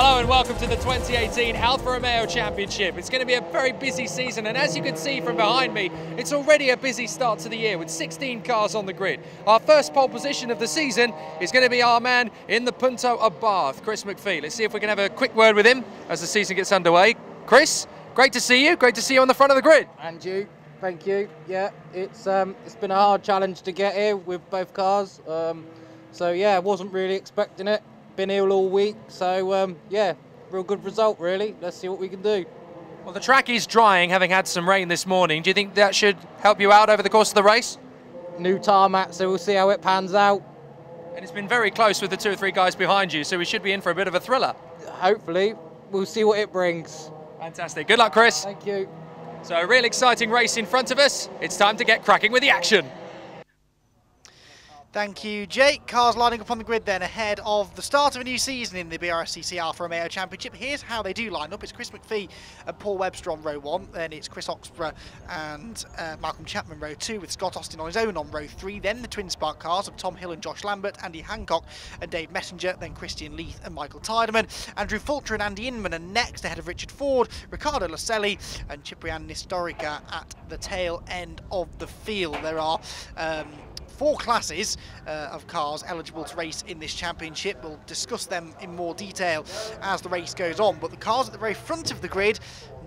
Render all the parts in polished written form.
Hello and welcome to the 2018 Alfa Romeo Championship. It's going to be a very busy season, and as you can see from behind me, it's already a busy start to the year with 16 cars on the grid. Our first pole position of the season is going to be our man in the Punto of Bath, Chris McPhee. Let's see if we can have a quick word with him as the season gets underway. Chris, great to see you. Great to see you on the front of the grid. And you. Thank you. Yeah, it's been a hard challenge to get here with both cars. So yeah, I wasn't really expecting it. Been ill all week, so yeah, real good result really. Let's see what we can do. Well, the track is drying, having had some rain this morning. Do you think that should help you out over the course of the race? New tarmac, so we'll see how it pans out. And it's been very close with the 2 or 3 guys behind you, so we should be in for a bit of a thriller. Hopefully, we'll see what it brings. Fantastic. Good luck, Chris. Thank you. So a real exciting race in front of us. It's time to get cracking with the action. Thank you, Jake. Cars lining up on the grid then ahead of the start of a new season in the BRSCC Alfa Romeo Championship. Here's how they do line up. It's Chris McPhee and Paul Webster on row 1. Then it's Chris Oxborough and Malcolm Chapman row 2 with Scott Austin on his own on row 3. Then the twin spark cars of Tom Hill and Josh Lambert, Andy Hancock and Dave Messenger. Then Christian Leith and Michael Tyderman. Andrew Fulcher and Andy Inman are next ahead of Richard Ford, Riccardo Laselli and Ciprian Nistorica at the tail end of the field. There are 4 classes of cars eligible to race in this championship. We'll discuss them in more detail as the race goes on, but the cars at the very front of the grid,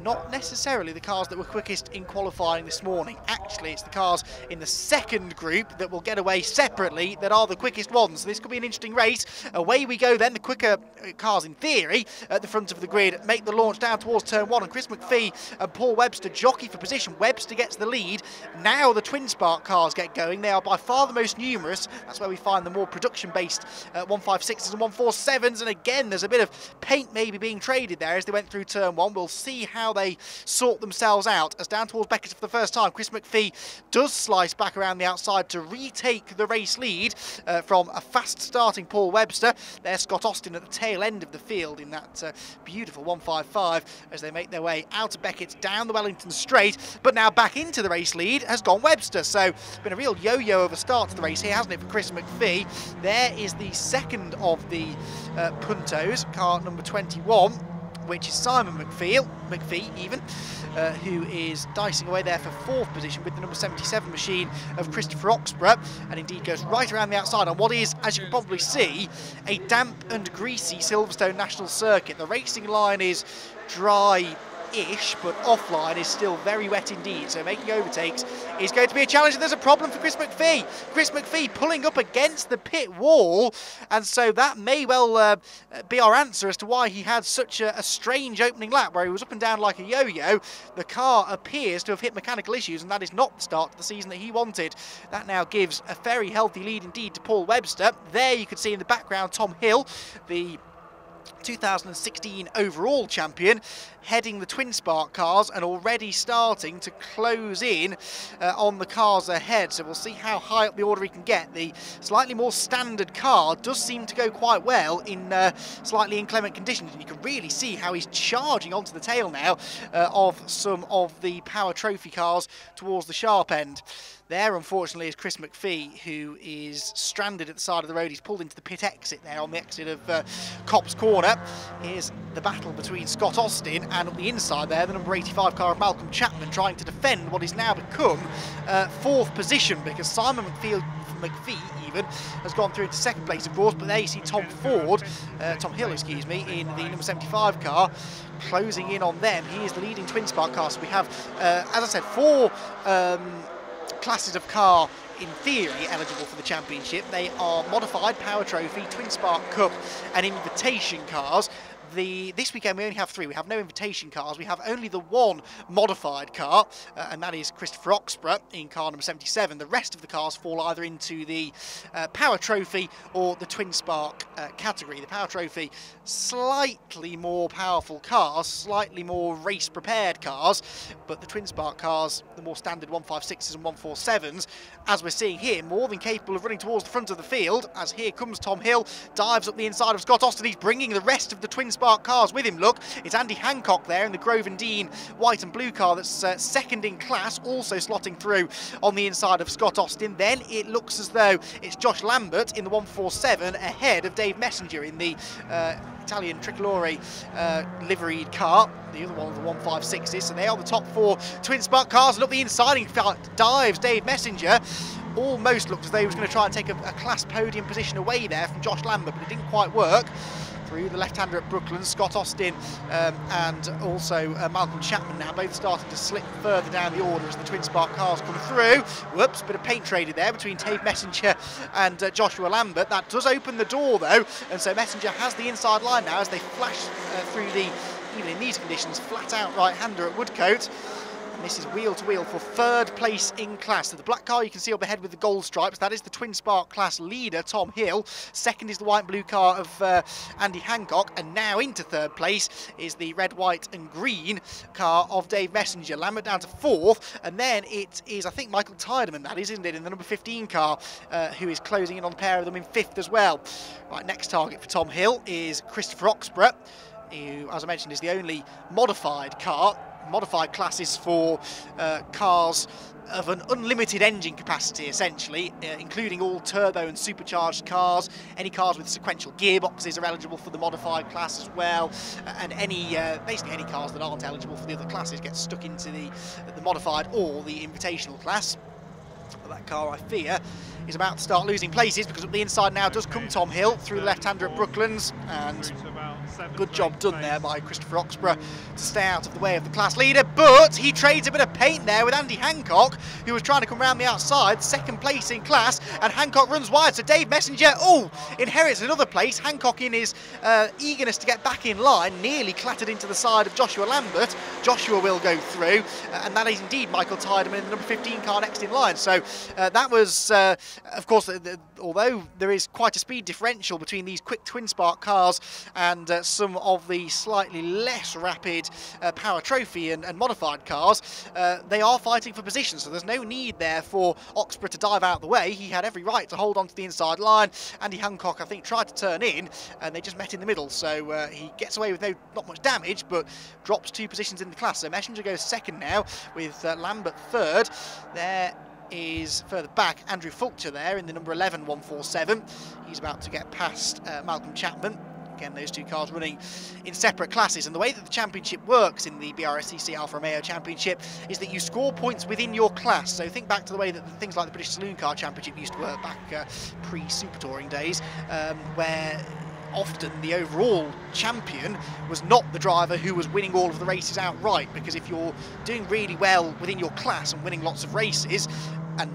not necessarily the cars that were quickest in qualifying this morning. Actually, it's the cars in the second group that will get away separately that are the quickest ones. So this could be an interesting race. Away we go then. The quicker cars, in theory, at the front of the grid make the launch down towards turn 1, and Chris McPhee and Paul Webster jockey for position. Webster gets the lead. Now the twin spark cars get going. They are by far the most numerous. That's where we find the more production-based 156s and 147s. And again, there's a bit of paint maybe being traded there as they went through turn 1. We'll see how they sort themselves out as down towards Beckett for the first time. Chris McPhee does slice back around the outside to retake the race lead from a fast starting Paul Webster. There's Scott Austin at the tail end of the field in that beautiful 155 as they make their way out of Beckett down the Wellington Straight, but now back into the race lead has gone Webster. So it's been a real yo-yo of a start to the race here, hasn't it, for Chris McPhee. There is the second of the Puntos, car number 21, which is Simon McPhee even, who is dicing away there for 4th position with the number 77 machine of Christopher Oxborough, and indeed goes right around the outside on what is, as you can probably see, a damp and greasy Silverstone National circuit. The racing line is dry-ish, but offline is still very wet indeed, so making overtakes is going to be a challenge. And there's a problem for Chris McPhee. Chris McPhee pulling up against the pit wall, and so that may well be our answer as to why he had such a strange opening lap where he was up and down like a yo-yo. The car appears to have hit mechanical issues, and that is not the start to the season that he wanted. That now gives a very healthy lead indeed to Paul Webster. There you can see in the background Tom Hill, the 2016 overall champion, heading the twin spark cars and already starting to close in on the cars ahead. So we'll see how high up the order he can get. The slightly more standard car does seem to go quite well in slightly inclement conditions, and you can really see how he's charging onto the tail now of some of the Power Trophy cars towards the sharp end. There, unfortunately, is Chris McPhee, who is stranded at the side of the road. He's pulled into the pit exit there on the exit of Copse Corner. Here's the battle between Scott Austin and on the inside there, the number 85 car of Malcolm Chapman trying to defend what is now become 4th position, because Simon McPhee even has gone through into 2nd place, of course, but there you see Tom Hill, excuse me, in the number 75 car, closing in on them. He is the leading twin spark car. So we have, as I said, 4 classes of car in theory eligible for the championship. They are modified, Power Trophy, Twin Spark Cup and Invitation cars. This weekend we only have 3. We have no invitation cars. We have only the 1 modified car, and that is Christopher Oxborough in car number 77. The rest of the cars fall either into the Power Trophy or the Twin Spark category. The Power Trophy, slightly more powerful cars, slightly more race-prepared cars, but the Twin Spark cars, the more standard 156s and 147s, as we're seeing here, more than capable of running towards the front of the field, as here comes Tom Hill, dives up the inside of Scott Austin. He's bringing the rest of the Twin Spark cars with him. Look, it's Andy Hancock there in the Grove and Dean white and blue car that's second in class, also slotting through on the inside of Scott Austin. Then it looks as though it's Josh Lambert in the 147 ahead of Dave Messenger in the Italian Tricolore liveried car. The other one of the 156s. So they are the top 4 twin spark cars. And up the inside, in fact, dives Dave Messenger. Almost looked as though he was going to try and take a class podium position away there from Josh Lambert, but it didn't quite work. Through the left-hander at Brooklands, Scott Austin and also Malcolm Chapman now both starting to slip further down the order as the twin spark cars come through. Whoops, bit of paint traded there between Dave Messenger and Joshua Lambert. That does open the door though, and so Messenger has the inside line now as they flash through the, even in these conditions, flat-out right-hander at Woodcote. This is wheel to wheel for 3rd place in class. So the black car you can see up ahead with the gold stripes, that is the twin spark class leader, Tom Hill. 2nd is the white and blue car of Andy Hancock, and now into 3rd place is the red, white and green car of Dave Messenger. Lambert down to 4th, and then it is, I think, Michael Tideman, that is, isn't it, in the number 15 car, who is closing in on the pair of them in 5th as well. Right, next target for Tom Hill is Christopher Oxborough, who, as I mentioned, is the only modified car. Modified classes for cars of an unlimited engine capacity, essentially, including all turbo and supercharged cars. Any cars with sequential gearboxes are eligible for the modified class as well, and any basically any cars that aren't eligible for the other classes get stuck into the modified or the invitational class. But that car, I fear, is about to start losing places, because up the inside now does come Tom Hill through the left-hander at Brooklands, and good job done there by Christopher Oxborough to stay out of the way of the class leader, but he trades a bit of paint there with Andy Hancock, who was trying to come round the outside, 2nd place in class, and Hancock runs wide, so Dave Messenger, inherits another place. Hancock, in his eagerness to get back in line, nearly clattered into the side of Joshua Lambert. Joshua will go through, and that is indeed Michael Tideman in the number 15 car next in line. So that was, of course, although there is quite a speed differential between these quick twin spark cars and some of the slightly less rapid Power Trophy and modified cars, they are fighting for position, so there's no need there for Oxborough to dive out the way. He had every right to hold on to the inside line. Andy Hancock, I think, tried to turn in, and they just met in the middle, so he gets away with not much damage, but drops 2 positions in the class. So Messenger goes 2nd now, with Lambert 3rd. There is further back Andrew Fulcher there in the number 11 147. He's about to get past Malcolm Chapman. Again, those 2 cars running in separate classes, and the way that the championship works in the BRSCC Alfa Romeo Championship is that you score points within your class. So think back to the way that things like the British Saloon Car Championship used to work back pre-Super Touring days, where often the overall champion was not the driver who was winning all of the races outright, because if you're doing really well within your class and winning lots of races, and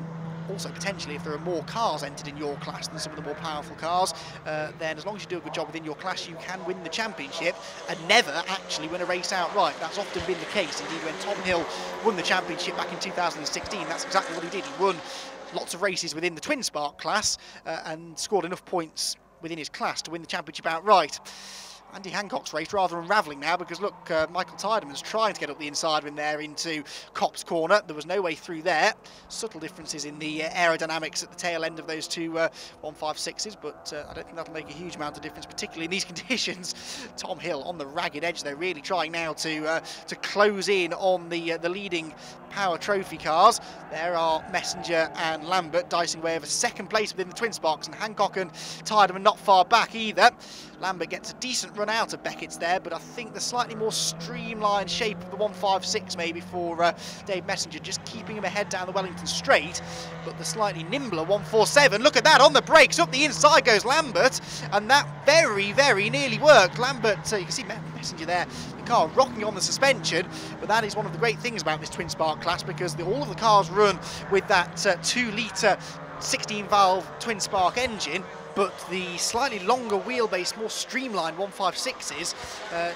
also potentially if there are more cars entered in your class than some of the more powerful cars, then as long as you do a good job within your class, you can win the championship and never actually win a race outright. That's often been the case. Indeed, when Tom Hill won the championship back in 2016, that's exactly what he did. He won lots of races within the twin spark class and scored enough points within his class to win the championship outright. Andy Hancock's race rather unravelling now, because look, Michael Tideman's trying to get up the inside when they're into Copse Corner. There was no way through there. Subtle differences in the aerodynamics at the tail end of those 2 156s, but I don't think that'll make a huge amount of difference, particularly in these conditions. Tom Hill on the ragged edge. They're really trying now to close in on the leading Power Trophy cars. There are Messenger and Lambert dicing away over 2nd place within the twin sparks, and Hancock and Tideman not far back either. Lambert gets a decent run out of Beckett's there, but I think the slightly more streamlined shape of the 156 maybe for Dave Messenger, just keeping him ahead down the Wellington Straight, but the slightly nimbler 147, look at that, on the brakes, up the inside goes Lambert, and that very, very nearly worked. Lambert, you can see Messenger there, the car rocking on the suspension, but that is one of the great things about this twin spark class, because all of the cars run with that 2-litre 16-valve twin spark engine, but the slightly longer wheelbase, more streamlined 156s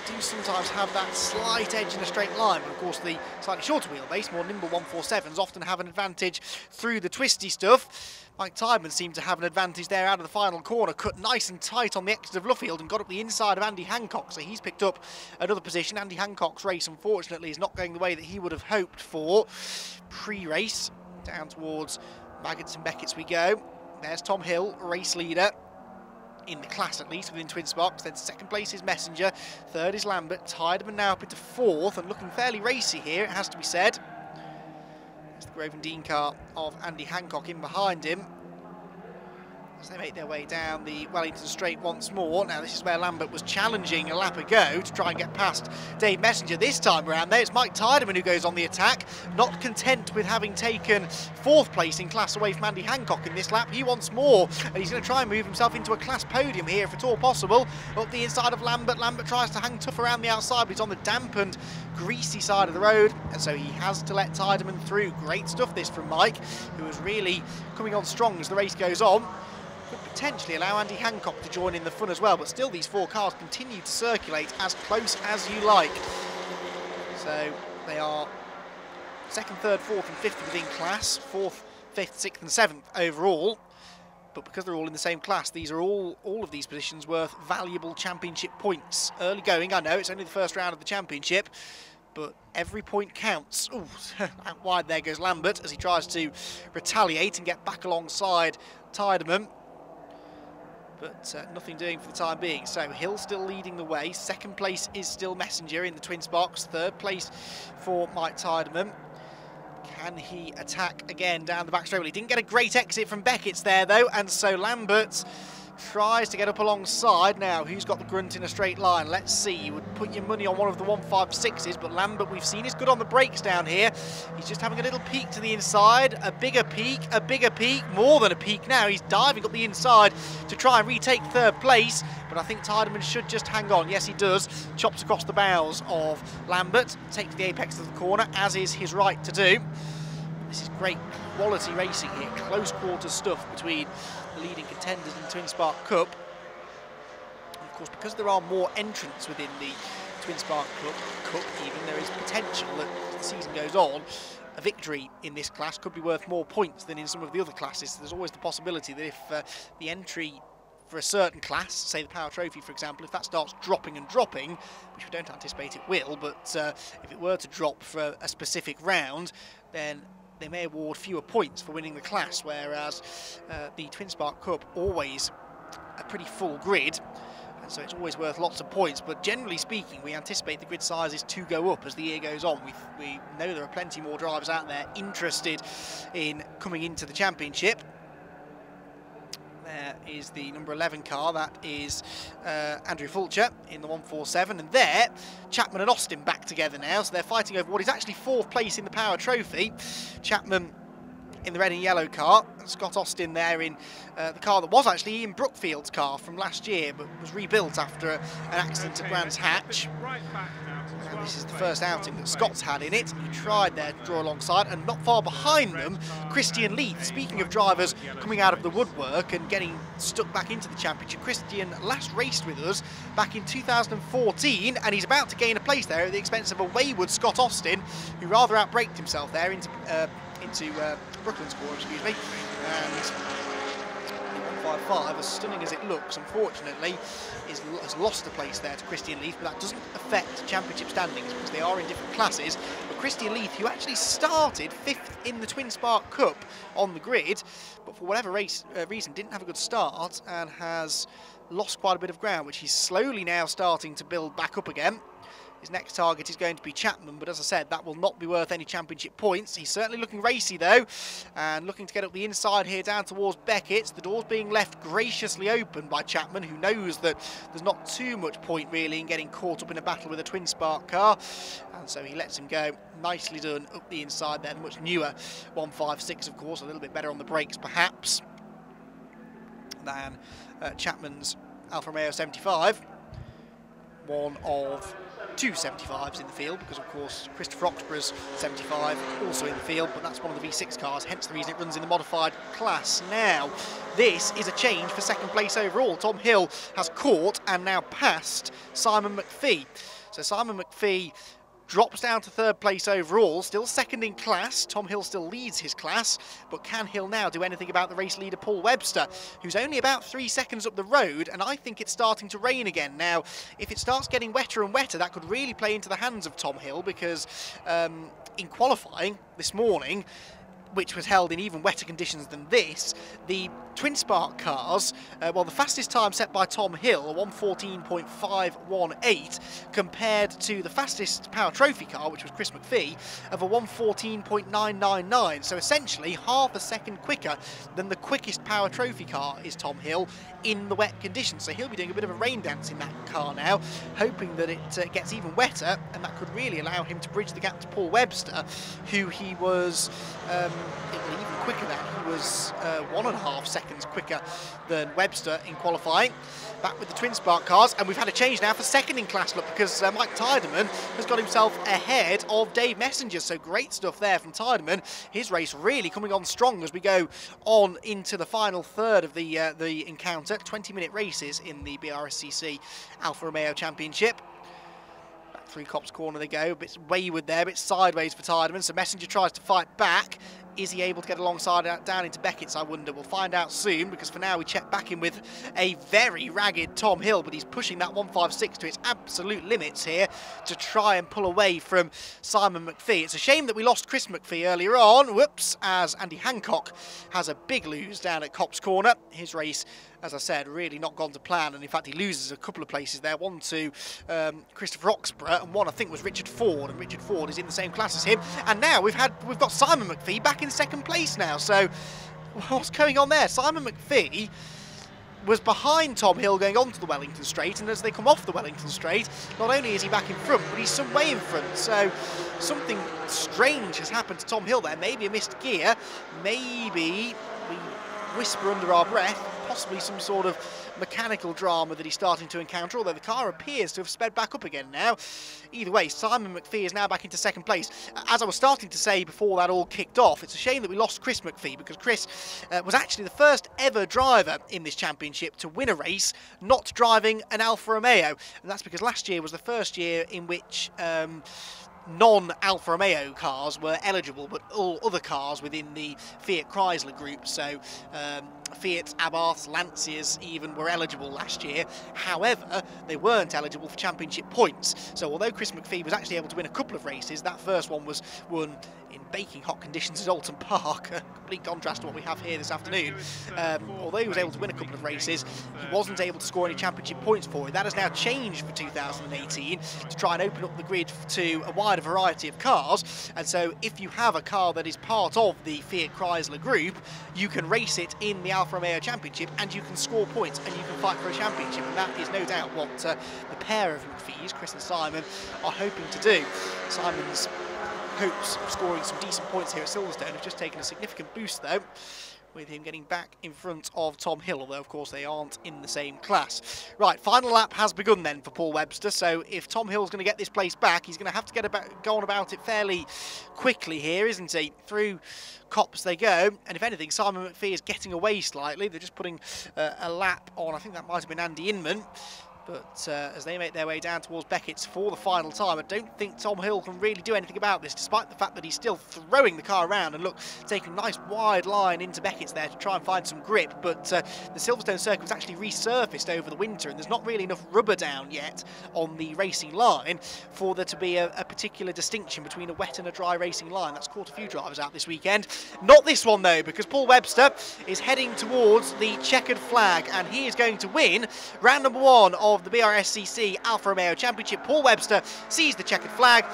do sometimes have that slight edge in a straight line, but of course the slightly shorter wheelbase, more nimble 147s often have an advantage through the twisty stuff. Mike Tideman seemed to have an advantage there out of the final corner, cut nice and tight on the exit of Luffield and got up the inside of Andy Hancock, so he's picked up another position. Andy Hancock's race, unfortunately, is not going the way that he would have hoped for pre-race. Down towards Maggots and Beckett's we go. There's Tom Hill, race leader, in the class at least, within twin sparks. Then 2nd place is Messenger, 3rd is Lambert. Tideman now up into 4th and looking fairly racy here, it has to be said. There's the Grove and Dean car of Andy Hancock in behind him. as they make their way down the Wellington Straight once more. Now this is where Lambert was challenging a lap ago to try and get past Dave Messenger. This time around there, it's Mike Tyderman who goes on the attack. Not content with having taken 4th place in class away from Andy Hancock in this lap, he wants more, and he's going to try and move himself into a class podium here if at all possible. Up the inside of Lambert, Lambert tries to hang tough around the outside, but he's on the dampened, greasy side of the road, and so he has to let Tyderman through. Great stuff this from Mike, who is really coming on strong as the race goes on. Could potentially allow Andy Hancock to join in the fun as well, but still these 4 cars continue to circulate as close as you like. So they are 2nd, 3rd, 4th and 5th within class, 4th, 5th, 6th and 7th overall. But because they're all in the same class, these are all of these positions worth valuable championship points. Early going, I know, it's only the first round of the championship, but every point counts. Ooh, out wide there goes Lambert as he tries to retaliate and get back alongside Tyderman. But nothing doing for the time being. So Hill still leading the way. 2nd place is still Messenger in the twins box. 3rd place for Mike Tyderman. Can he attack again down the back straight? Well, he didn't get a great exit from Beckett's there though, and so Lambert tries to get up alongside. Now, who's got the grunt in a straight line? Let's see. You would put your money on one of the 156s, but Lambert, we've seen, is good on the brakes down here. He's just having a little peek to the inside, a bigger peek, more than a peek now. He's diving up the inside to try and retake 3rd place, but I think Tyderman should just hang on. Yes, he does. Chops across the bows of Lambert, takes the apex of the corner, as is his right to do. This is great quality racing here, close quarters stuff between the leading contenders in the Twin Spark Cup. And of course, because there are more entrants within the Twin Spark Cup even, there is potential that as the season goes on, a victory in this class could be worth more points than in some of the other classes. There's always the possibility that if the entry for a certain class, say the Power Trophy for example, if that starts dropping and dropping, which we don't anticipate it will, but if it were to drop for a specific round, then they may award fewer points for winning the class, whereas the Twin Spark Cup always a pretty full grid, and so it's always worth lots of points. But generally speaking, we anticipate the grid sizes to go up as the year goes on. We know there are plenty more drivers out there interested in coming into the championship. There is the number 11 car, that is Andrew Fulcher in the 147, and there Chapman and Austin back together now, so they're fighting over what is actually 4th place in the Power Trophy. Chapman in the red and yellow car, and Scott Austin there in the car that was actually Ian Brookfield's car from last year, but was rebuilt after an accident at Brands Hatch. And this is the first outing that Scott's had in it. He tried there to draw alongside, and not far behind them, Christian Leith. Speaking of drivers coming out of the woodwork and getting stuck back into the championship, Christian last raced with us back in 2014, and he's about to gain a place there at the expense of a wayward Scott Austin, who rather outbraked himself there into Brooklyn's score, excuse me. And 155, as stunning as it looks, unfortunately, has lost a place there to Christian Leith, but that doesn't affect championship standings because they are in different classes. But Christian Leith, who actually started 5th in the Twin Spark Cup on the grid, but for whatever reason didn't have a good start and has lost quite a bit of ground, which he's slowly now starting to build back up again. His next target is going to be Chapman, but as I said, that will not be worth any championship points. He's certainly looking racy though, and looking to get up the inside here down towards Beckett's. The door's being left graciously open by Chapman, who knows that there's not too much point really in getting caught up in a battle with a Twin Spark car, and so he lets him go. Nicely done up the inside there. The much newer 156, of course, a little bit better on the brakes perhaps than Chapman's Alfa Romeo 75. One of 2 75s in the field, because of course Christopher Oxborough's 75 also in the field, but that's one of the V6 cars, hence the reason it runs in the modified class. Now this is a change for 2nd place overall. Tom Hill has caught and now passed Simon McPhee, so Simon McPhee drops down to 3rd place overall, still 2nd in class. Tom Hill still leads his class, but can Hill now do anything about the race leader Paul Webster, who's only about 3 seconds up the road, and I think it's starting to rain again. Now, if it starts getting wetter and wetter, that could really play into the hands of Tom Hill, because in qualifying this morning, which was held in even wetter conditions than this, the twin spark cars, well, the fastest time set by Tom Hill, 1:14.518, compared to the fastest power trophy car, which was Chris McPhee, of a 1:14.999. So essentially half a second quicker than the quickest power trophy car is Tom Hill in the wet conditions. So he'll be doing a bit of a rain dance in that car now, hoping that it gets even wetter, and that could really allow him to bridge the gap to Paul Webster, who he was even quicker than. He was 1.5 seconds quicker than Webster in qualifying. Back with the twin spark cars, and we've had a change now for second in class, look, because Mike Tiedemann has got himself ahead of Dave Messenger. So great stuff there from Tiedemann. His race really coming on strong as we go on into the final third of the encounter. 20-minute races in the BRSCC Alfa Romeo Championship. Back through Copse Corner they go, a bit wayward there, a bit sideways for Tiedemann, so Messenger tries to fight back. Is he able to get alongside down into Beckett's, I wonder? We'll find out soon, because for now we check back in with a very ragged Tom Hill, but he's pushing that 156 to its absolute limits here to try and pull away from Simon McPhee. It's a shame that we lost Chris McPhee earlier on, whoops, as Andy Hancock has a big lose down at Copse Corner. His race, as I said, really not gone to plan, and in fact he loses a couple of places there, one to Christopher Oxborough, and one I think was Richard Ford, and Richard Ford is in the same class as him. And now we've got Simon McPhee back in second place now, so what's going on there? Simon McPhee was behind Tom Hill going on to the Wellington Straight, and as they come off the Wellington Straight, not only is he back in front, but he's some way in front. So something strange has happened to Tom Hill there. Maybe a missed gear, maybe we whisper under our breath, possibly some sort of mechanical drama that he's starting to encounter, although the car appears to have sped back up again now. Either way, Simon McPhee is now back into second place. As I was starting to say before that all kicked off, it's a shame that we lost Chris McPhee, because Chris was actually the first ever driver in this championship to win a race not driving an Alfa Romeo, and that's because last year was the first year in which non-Alfa Romeo cars were eligible, but all other cars within the Fiat Chrysler group, so Fiat, Abarths, Lancias even were eligible last year. However, they weren't eligible for championship points. So although Chris McPhee was actually able to win a couple of races, that first one was won in baking hot conditions at Alton Park, a complete contrast to what we have here this afternoon. Although he was able to win a couple of races, he wasn't able to score any championship points for it. That has now changed for 2018 to try and open up the grid to a wider variety of cars, and so if you have a car that is part of the Fiat Chrysler group, you can race it in the Alfa Romeo Championship and you can score points and you can fight for a championship, and that is no doubt what the pair of McPhees, Chris and Simon, are hoping to do. Simon's hopes of scoring some decent points here at Silverstone have just taken a significant boost though, with him getting back in front of Tom Hill, although of course they aren't in the same class. Right, final lap has begun then for Paul Webster, so if Tom Hill's going to get this place back, he's going to have to go on about it fairly quickly here, isn't he? Through Copse they go, and if anything, Simon McPhee is getting away slightly. They're just putting a lap on, I think that might have been Andy Inman. But as they make their way down towards Beckett's for the final time, I don't think Tom Hill can really do anything about this, despite the fact that he's still throwing the car around and look, taking a nice wide line into Beckett's there to try and find some grip. But the Silverstone circuit was actually resurfaced over the winter, and there's not really enough rubber down yet on the racing line for there to be a particular distinction between a wet and a dry racing line. That's caught a few drivers out this weekend. Not this one though, because Paul Webster is heading towards the checkered flag, and he is going to win round number 1 of the BRSCC Alfa Romeo Championship. Paul Webster sees the checkered flag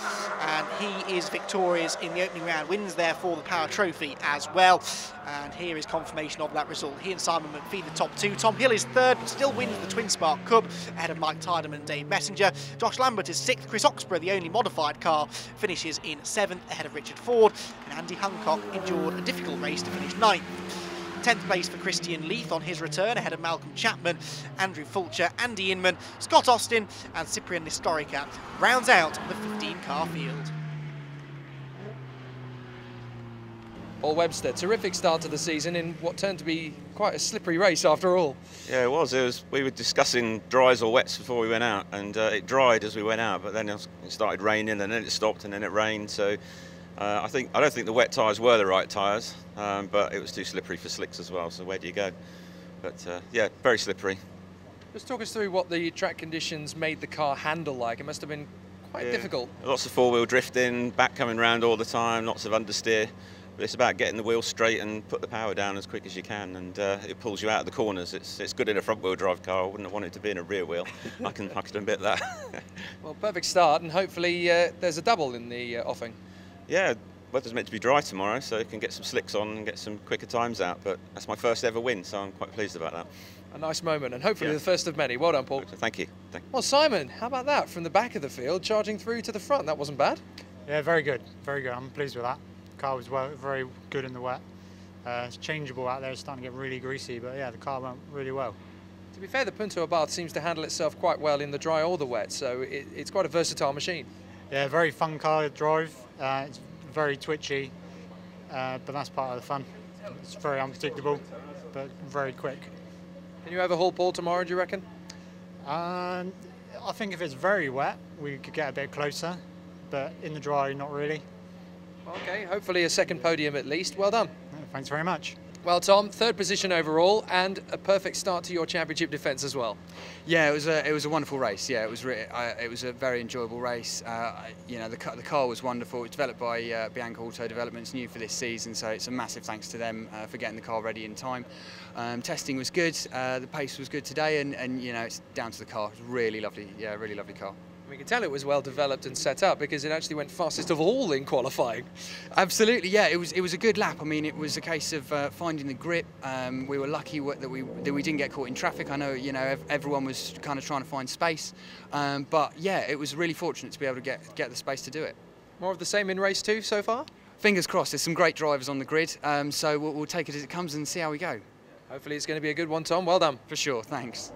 and he is victorious in the opening round, wins therefore the Power Trophy as well. And here is confirmation of that result. He and Simon McPhee the top 2. Tom Hill is 3rd, but still wins the Twin Spark Cup ahead of Mike Tiedemann and Dave Messenger. Josh Lambert is 6th. Chris Oxborough, the only modified car, finishes in 7th ahead of Richard Ford. And Andy Hancock endured a difficult race to finish 9th. 10th place for Christian Leith on his return ahead of Malcolm Chapman, Andrew Fulcher, Andy Inman, Scott Austin and Cyprian Nestorica rounds out the 15-car field. Paul Webster, terrific start to the season in what turned to be quite a slippery race after all. Yeah, it was. We were discussing dries or wets before we went out, and it dried as we went out, but then it started raining and then it stopped and then it rained, so I don't think the wet tyres were the right tyres, but it was too slippery for slicks as well, so where do you go? But yeah, very slippery. Just talk us through what the track conditions made the car handle like. It must have been quite difficult. Lots of four-wheel drifting, back coming round all the time, lots of understeer. But it's about getting the wheel straight and put the power down as quick as you can, and it pulls you out of the corners. It's good in a front-wheel drive car. I wouldn't want it to be in a rear wheel. I can admit that. Well, perfect start, and hopefully there's a double in the offing. Yeah, weather's meant to be dry tomorrow, so you can get some slicks on and get some quicker times out. But that's my first ever win, so I'm quite pleased about that. A nice moment, and hopefully Yeah. the first of many. Well done, Paul. Thank you. Well, Simon, how about that? From the back of the field, charging through to the front. That wasn't bad. Yeah, very good, very good. I'm pleased with that. The car was very good in the wet. It's changeable out there, it's starting to get really greasy, but yeah, the car went really well. To be fair, the Punto Abarth seems to handle itself quite well in the dry or the wet, so it's quite a versatile machine. Yeah, very fun car to drive. It's very twitchy, but that's part of the fun. It's very unpredictable, but very quick. Can you overhaul Paul tomorrow, do you reckon? I think if it's very wet, we could get a bit closer, but in the dry, not really. Okay, hopefully a second podium at least. Well done. Thanks very much. Well, Tom, third position overall and a perfect start to your championship defence as well. Yeah, it was a wonderful race. Yeah, it was a very enjoyable race. You know, the car was wonderful. It's developed by Bianca Auto Developments, new for this season, so it's a massive thanks to them for getting the car ready in time. Testing was good. The pace was good today, and you know, it's down to the car. It's really lovely. Yeah, really lovely car. We can tell it was well developed and set up because it actually went fastest of all in qualifying. Absolutely, yeah. It was a good lap. I mean, it was a case of finding the grip. We were lucky that we didn't get caught in traffic. I know, you know, everyone was kind of trying to find space, but yeah, it was really fortunate to be able to get the space to do it. More of the same in race 2 so far? Fingers crossed. There's some great drivers on the grid, so we'll take it as it comes and see how we go. Hopefully it's going to be a good one, Tom. Well done. For sure. Thanks.